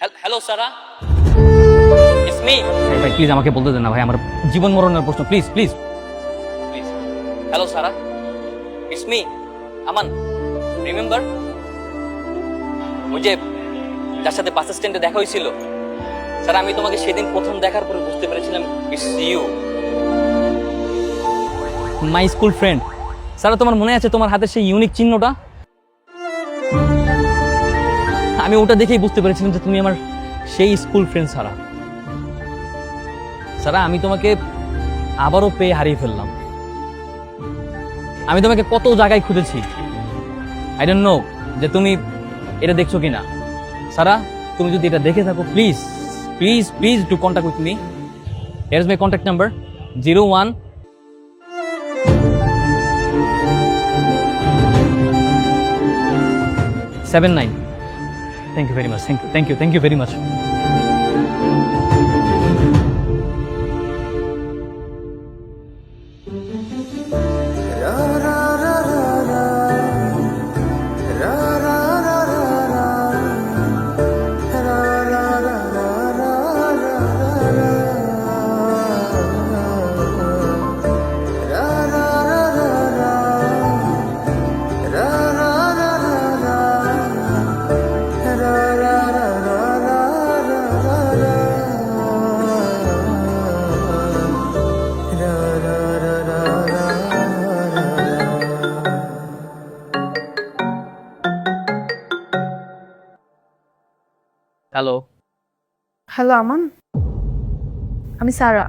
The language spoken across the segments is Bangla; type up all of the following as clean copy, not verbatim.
Hello Sara, it's me. ভাই প্লিজ আমাকে বলতে দেন না ভাই, আমার জীবন মরণের প্রশ্ন, please please please. Hello Sara, it's me Aman. Remember ওই যে যার সাথে বাস স্ট্যান্ডে দেখা হয়েছিল? স্যার আমি তোমাকে সেদিন প্রথম দেখার পরে বুঝতে পেরেছিলাম it's you. My school friend. Sir তোমার মনে আছে তোমার হাতের সেই ইউনিক চিহ্নটা? আমি ওটা দেখেই বুঝতে পেরেছিলাম যে তুমি আমার সেই স্কুল ফ্রেন্ড সারা। সারা আমি তোমাকে আবারও পেয়ে হারিয়ে ফেললাম। আমি তোমাকে কত জায়গায় খুঁজেছি, আই ডোন্ট নো যে তুমি এটা দেখছো কিনা। সারা তুমি যদি এটা দেখে থাকো, please please please do contact with me. Here is my contact number 01 79। Thank you very much. Thank you very much. Hello. Hello Aman, আমি সারা।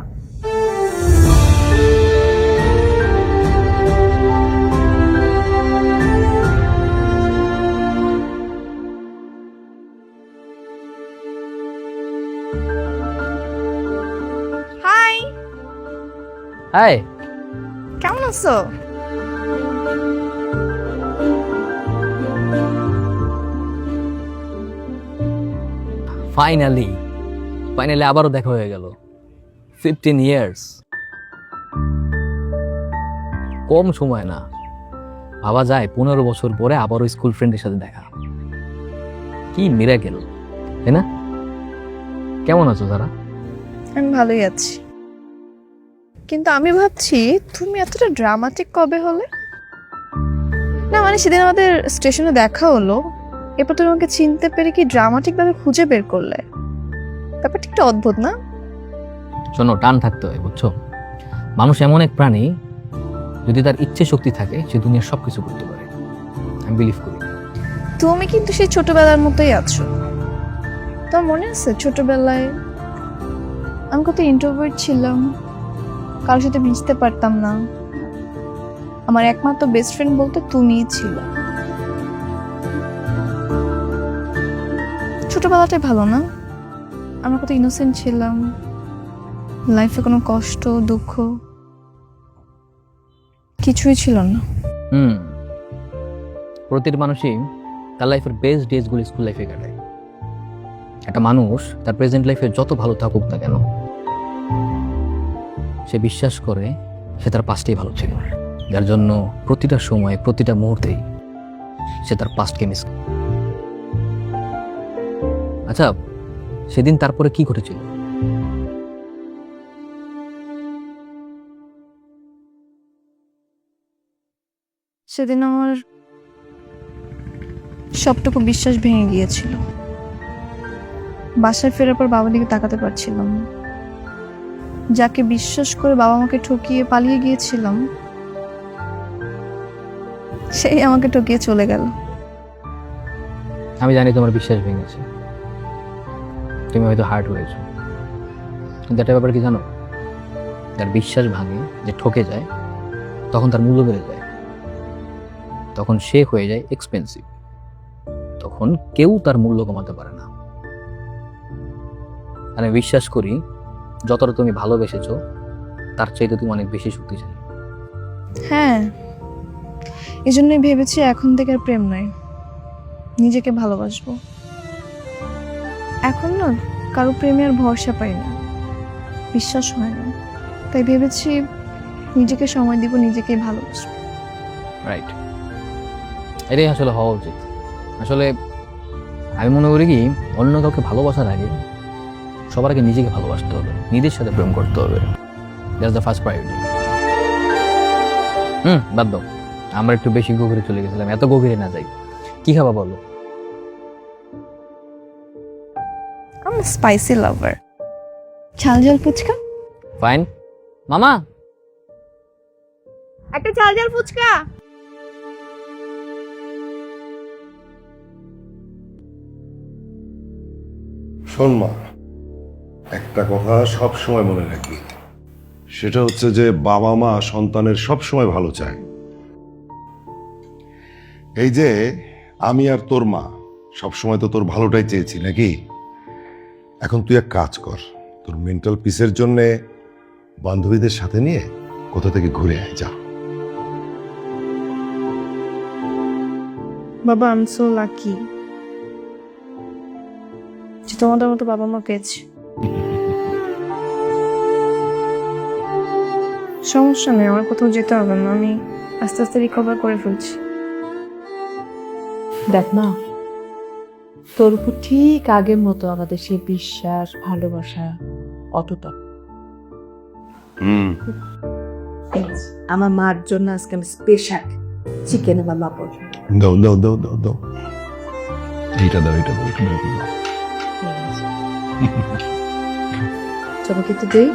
High, high. কেমন আছো? ফাইনালি ফাইনালি আবারও দেখা হয়ে গেল। 15 ইয়ার্স, কম সময় না। ভাবা যায় 15 বছর পরে আবারও স্কুল ফ্রেন্ডের সাথে দেখা। কি মিরাকেল, তাই না? কেমন আছো তারা? আমি ভালোই আছি, কিন্তু আমি ভাবছি তুমি এতটা ড্রামাটিক কবে হলে? না মানে সেদিন আমাদের স্টেশনে দেখা হলো, এরপর তুমি আমাকে চিনতে পেরে কি ড্রামাটিক ভাবে খুঁজে বের করলে? ব্যাপারটা একটু অদ্ভুত না? শোনো, টান থাকতে হয়, বুঝছো? মানুষ এমন এক প্রাণী, যদি তার ইচ্ছে শক্তি থাকে সে দুনিয়ার সবকিছু করতে পারে। আমি বিলিভ করি। তুমি কিন্তু সেই ছোটবেলার মতোই আছো। তোমার মনে আছে ছোটবেলায় আমি কত ইন্ট্রোভার্ট ছিলাম, কারোর সাথে মিশতে পারতাম না। আমার একমাত্র বেস্ট ফ্রেন্ড বলতে তুমিই ছিল। ছোটবেলাটাই ভালো না? আমরা কত ইনোসেন্ট ছিলাম, লাইফে কোনো কষ্ট দুঃখ কিছুই ছিল না। প্রতিটি মানুষই তার লাইফের বেস্ট ডেজগুলো স্কুল লাইফে কাটায়। একটা মানুষ তার প্রেজেন্ট লাইফে যত ভালো থাকুক না কেন, সে বিশ্বাস করে সে তার পাস্টেই ভালো ছিল, যার জন্য প্রতিটা সময় প্রতিটা মুহূর্তেই সে তার পাস্টকে মিস। আচ্ছা, সেদিন তারপরে কি ঘটেছিল? সেদিন আমার সবটুকু বিশ্বাস ভেঙে গিয়েছিল। বাসায় ফেরার পর বাবার দিকে তাকাতে পারছিলাম না। যাকে বিশ্বাস করে বাবা আমাকে ঠকিয়ে পালিয়ে গিয়েছিলাম, সেই আমাকে ঠকিয়ে চলে গেল। আমি জানি তোমার বিশ্বাস ভেঙেছে, তুমি হয়তো হার্ট হয়েছো, কিন্তু একটা ব্যাপার কি জানো? যার বিশ্বাস ভাঙে, যে ঠকে যায়, তখন তার মূল্য বেড়ে যায়, তখন সে হয়ে যায় এক্সপেন্সিভ, তখন কেউ তার মূল্য কমাতে পারে না। আর আমি বিশ্বাস করি যতটা তুমি ভালোবেসেছো তার চাইতে তুমি অনেক বেশি শক্তিশালী। হ্যাঁ, এই জন্যই ভেবেছি এখন থেকে আর প্রেম নয়, নিজেকে ভালোবাসবো। এখন না কারো প্রেমে আর ভরসা পাই না, বিশ্বাস হয় না। তাই ভেবেছি নিজেকে সময় দিব, নিজেকেই ভালোবাসবো। রাইট, এটাই আসলে হওয়া উচিত। আসলে আমি মনে করি কি অন্য কাউকে ভালোবাসার আগে সবার আগে নিজেকে ভালোবাসতে হবে, নিজের সাথে প্রেম করতে হবে। That's the first priority. বাদ দাও, আমরা একটু বেশি গভীরে চলে গেছিলাম, এত গভীরে না যাই। কি খাবা বলো? আমি স্পাইসি লাভার। ঝাল ঝাল ফুচকা। ফাইন। মামা, একটা ঝাল ঝাল ফুচকা। শোন মা, একটা কথা সব সময় মনে রাখবি, সেটা হচ্ছে যে বাবা মা সন্তানের সব সময় ভালো চায়। এই যে আমি আর তোর মা সব সময় তো তোর ভালোটাই চেয়েছি নাকি? এখন তুই এক কাজ কর, তোর মেন্টাল পিসের জন্য বান্ধবীদের সাথে নিয়ে কোথা থেকে ঘুরে আয়, যা। বাবা আই এম সো লাকি যে তোমাদের মতো বাবা মা পেয়েছি। সমস্যা নেই, আমার কোথাও যেতে হবে না, আমি আস্তে আস্তে রিকভার করে ফেলছি। দেখ না, তোর উপর ঠিক আগের মতো আমাদের সেই বিশ্বাস ভালোবাসা অটুট। আমার মার জন্য আজকে আমি স্পেশাল চিকেন আমার মা পছন্দ। দাও দাও দাও দাও দাও, এইটা দাও, এটা দাও, এটা দাও। তোমাকে তো দেই।